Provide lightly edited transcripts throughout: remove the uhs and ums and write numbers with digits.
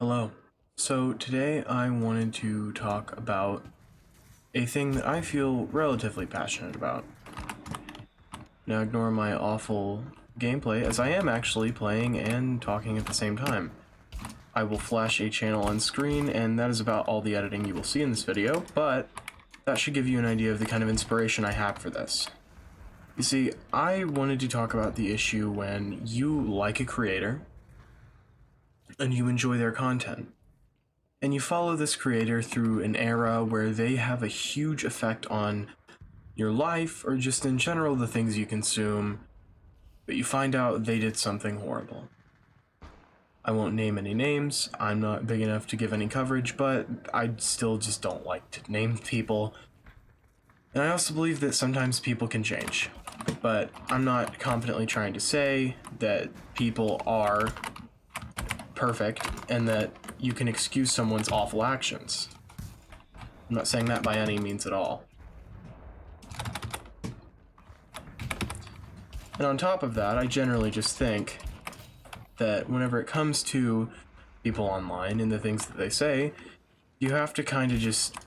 Hello. So today I wanted to talk about a thing that I feel relatively passionate about. Now ignore my awful gameplay, as I am actually playing and talking at the same time. I will flash a channel on screen, and that is about all the editing you will see in this video, but that should give you an idea of the kind of inspiration I have for this. You see, I wanted to talk about the issue when you like a creator, and you enjoy their content, and you follow this creator through an era where they have a huge effect on your life, or just in general the things you consume, but you find out they did something horrible. I won't name any names, I'm not big enough to give any coverage, but I still just don't like to name people. And I also believe that sometimes people can change, but I'm not confidently trying to say that people are perfect and that you can excuse someone's awful actions. I'm not saying that by any means at all. And on top of that, I generally just think that whenever it comes to people online and the things that they say, you have to kind of just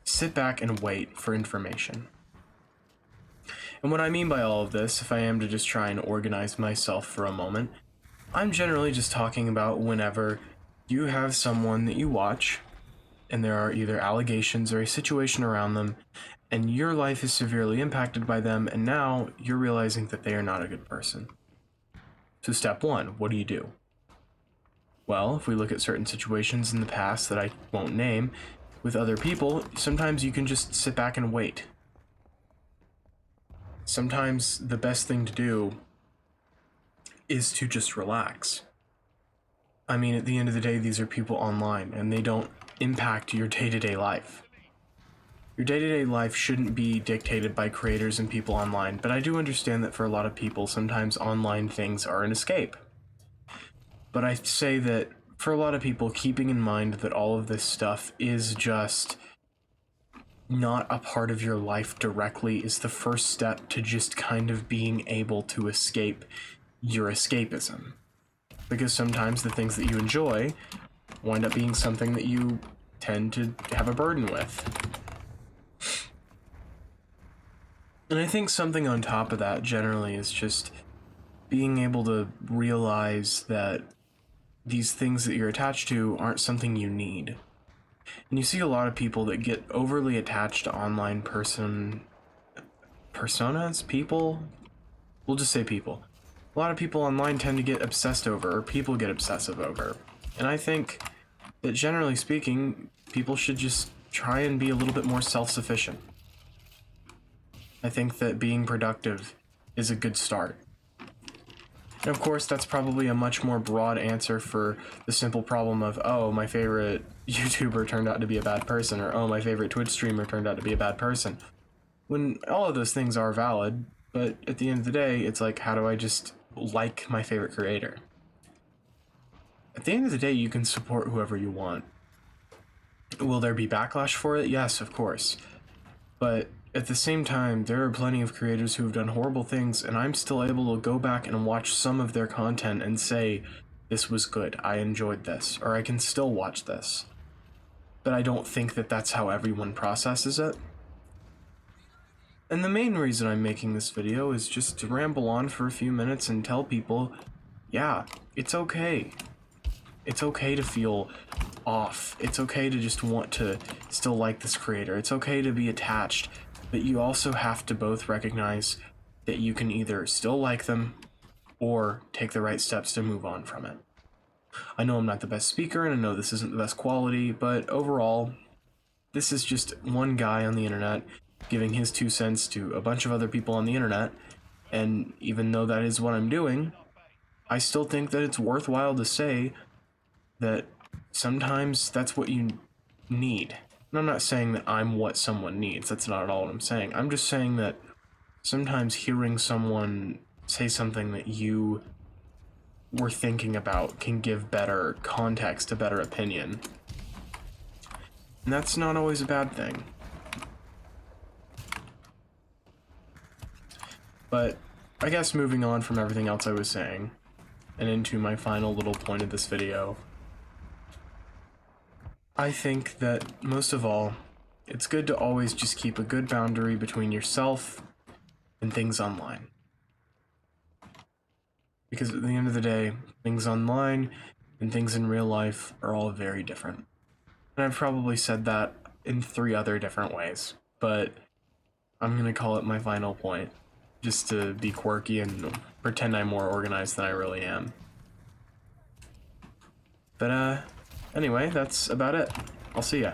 sit back and wait for information. And what I mean by all of this, if I am to just try and organize myself for a moment, I'm generally just talking about whenever you have someone that you watch and there are either allegations or a situation around them and your life is severely impacted by them, and now you're realizing that they are not a good person. So step one, what do? Well, if we look at certain situations in the past that I won't name with other people, sometimes you can just sit back and wait. Sometimes the best thing to do is to just relax. I mean, at the end of the day, these are people online and they don't impact your day-to-day life. Your day-to-day life shouldn't be dictated by creators and people online, but I do understand that for a lot of people, sometimes online things are an escape. But I say that for a lot of people, keeping in mind that all of this stuff is just not a part of your life directly is the first step to just kind of being able to escape your escapism. Because sometimes the things that you enjoy wind up being something that you tend to have a burden with. And I think something on top of that generally is just being able to realize that these things that you're attached to aren't something you need. And you see a lot of people that get overly attached to online personas, people? We'll just say people. A lot of people online tend to get obsessed over, or people get obsessive over. And I think that generally speaking, people should just try and be a little bit more self-sufficient. I think that being productive is a good start. And of course, that's probably a much more broad answer for the simple problem of, oh, my favorite YouTuber turned out to be a bad person, or oh, my favorite Twitch streamer turned out to be a bad person. When all of those things are valid, but at the end of the day, it's like, how do I just like my favorite creator? At the end of the day, you can support whoever you want. Will there be backlash for it? Yes, of course. But at the same time, there are plenty of creators who have done horrible things, and I'm still able to go back and watch some of their content and say, this was good, I enjoyed this, or I can still watch this. But I don't think that that's how everyone processes it. And the main reason I'm making this video is just to ramble on for a few minutes and tell people, yeah, it's okay. It's okay to feel off. It's okay to just want to still like this creator. It's okay to be attached. But you also have to both recognize that you can either still like them or take the right steps to move on from it. I know I'm not the best speaker and I know this isn't the best quality, but overall, this is just one guy on the internet giving his 2 cents to a bunch of other people on the internet, and even though that is what I'm doing, I still think that it's worthwhile to say that sometimes that's what you need. And I'm not saying that I'm what someone needs, that's not at all what I'm saying. I'm just saying that sometimes hearing someone say something that you were thinking about can give better context, a better opinion. And that's not always a bad thing. But I guess moving on from everything else I was saying, and into my final little point of this video, I think that most of all, it's good to always just keep a good boundary between yourself and things online. Because at the end of the day, things online and things in real life are all very different. And I've probably said that in 3 other different ways, but I'm gonna call it my final point, just to be quirky and pretend I'm more organized than I really am. But anyway, that's about it. I'll see ya.